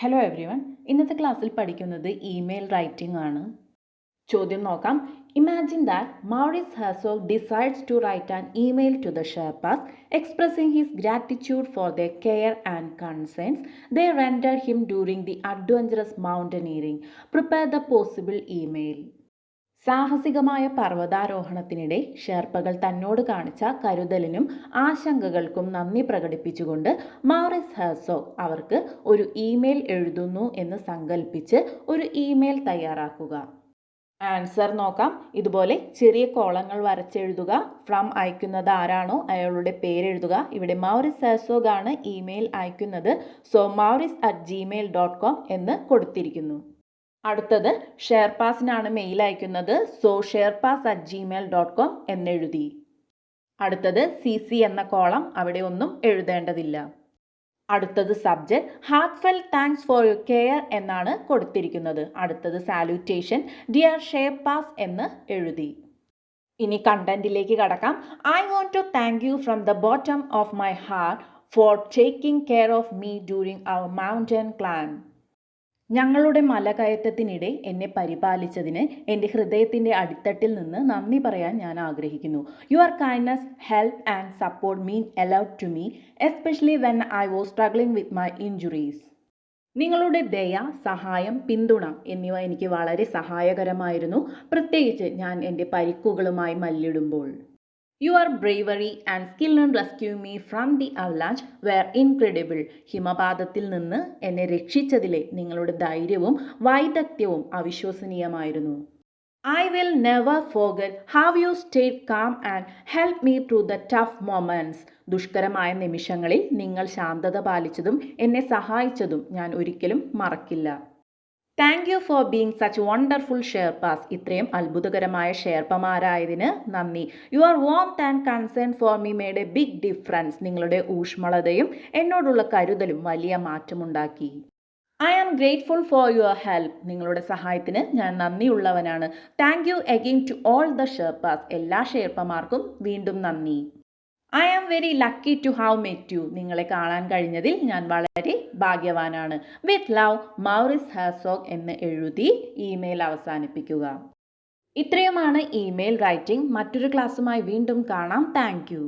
Hello everyone, ഇന്നത്തെ ക്ലാസ്സിൽ പഠിക്കുന്നത് ഇമെയിൽ റൈറ്റിംഗ് ആണ്. ചോദ്യം നോക്കാം. Imagine that Maurice Herzog decides to write an email to the Sherpas expressing his gratitude for the care and concerns they rendered him during the adventurous mountaineering. Prepare the possible email. സാഹസികമായ പർവ്വതാരോഹണത്തിനിടെ ഷെർപ്പകൾ തന്നോട് കാണിച്ച കരുതലിനും ആശങ്കകൾക്കും നന്ദി പ്രകടിപ്പിച്ചുകൊണ്ട് Maurice Herzog അവർക്ക് ഒരു email എഴുതുന്നു എന്ന് സങ്കല്പിച്ച് ഒരു ഇമെയിൽ തയ്യാറാക്കുക. ആൻസർ നോക്കാം. ഇതുപോലെ ചെറിയ കോളങ്ങൾ വരച്ചെഴുതുക. ഫ്രം അയക്കുന്നത് ആരാണോ അയാളുടെ പേരെഴുതുക. ഇവിടെ മൗറിസ് ഹെർസോഗ് ആണ് ഇമെയിൽ അയക്കുന്നത്. സോ mauris@gmail.com എന്ന് കൊടുത്തിരിക്കുന്നു. അടുത്തത് ഷെർപ്പാസിനാണ് മെയിൽ അയക്കുന്നത്. So sherpas@gmail.com എന്നെഴുതി. അടുത്തത് CC എന്ന കോളം, അവിടെ ഒന്നും എഴുതേണ്ടതില്ല. അടുത്തത് subject heartfelt thanks for your care എന്നാണ് കൊടുത്തിരിക്കുന്നത്. അടുത്തത് സാല്യൂട്ടേഷൻ ഡിയർ ഷെർപ്പാസ് എന്ന് എഴുതി. ഇനി കണ്ടന്റിലേക്ക് കടക്കാം. I want to thank you from the bottom of my heart for taking care of me during our mountain climb. ഞങ്ങളുടെ മലകയറ്റത്തിനിടെ എന്നെ പരിപാലിച്ചതിന് എൻ്റെ ഹൃദയത്തിൻ്റെ അടിത്തട്ടിൽ നിന്ന് നന്ദി പറയാൻ ഞാൻ ആഗ്രഹിക്കുന്നു. Your kindness, help and support mean a lot to me, especially when I was struggling with my injuries. നിങ്ങളുടെ ദയ, സഹായം, പിന്തുണ എന്നിവ എനിക്ക് വളരെ സഹായകരമായിരുന്നു, പ്രത്യേകിച്ച് ഞാൻ എൻ്റെ പരിക്കുകളുമായി മല്ലിടുമ്പോൾ. Your bravery and skill in rescuing me from the avalanche were incredible. ഹിമപാതത്തിൽ നിന്ന് എന്നെ രക്ഷിച്ചതിലെ നിങ്ങളുടെ ധൈര്യവും വൈദഗ്ധ്യവും അവിശ്വസനീയമായിരുന്നു. I will never forget how you stayed calm and helped me through the tough moments. ദുഷ്കരമായ നിമിഷങ്ങളിൽ നിങ്ങൾ ശാന്തത പാലിച്ചതും എന്നെ സഹായിച്ചതും ഞാൻ ഒരിക്കലും മറക്കില്ല. Thank you for being such wonderful Sherpas. ഇത്രയും അത്ഭുതകരമായ ഷെർപ്പമാരായതിന് നന്ദി. Your warmth and concern for me made a big difference. നിങ്ങളുടെ ഊഷ്മളതയും എന്നോടുള്ള കരുതലും വലിയ മാറ്റമുണ്ടാക്കി. I am grateful for your help. നിങ്ങളുടെ സഹായത്തിന് ഞാൻ നന്ദിയുള്ളവനാണ്. Thank you again to all the Sherpas. എല്ലാ ഷെർപ്പമാർക്കും വീണ്ടും നന്ദി. I am very lucky to have met you. നിങ്ങളെ കാണാൻ കഴിഞ്ഞതിൽ ഞാൻ വളരെ ഭാഗ്യവാനാണ്. വിത്ത് ലവ്, മൗറിസ് ഹെർസോഗ് എന്ന് എഴുതി ഇമെയിൽ അവസാനിപ്പിക്കുക. ഇത്രയുമാണ് ഇമെയിൽ റൈറ്റിംഗ്. മറ്റൊരു ക്ലാസ്സുമായി വീണ്ടും കാണാം. Thank you.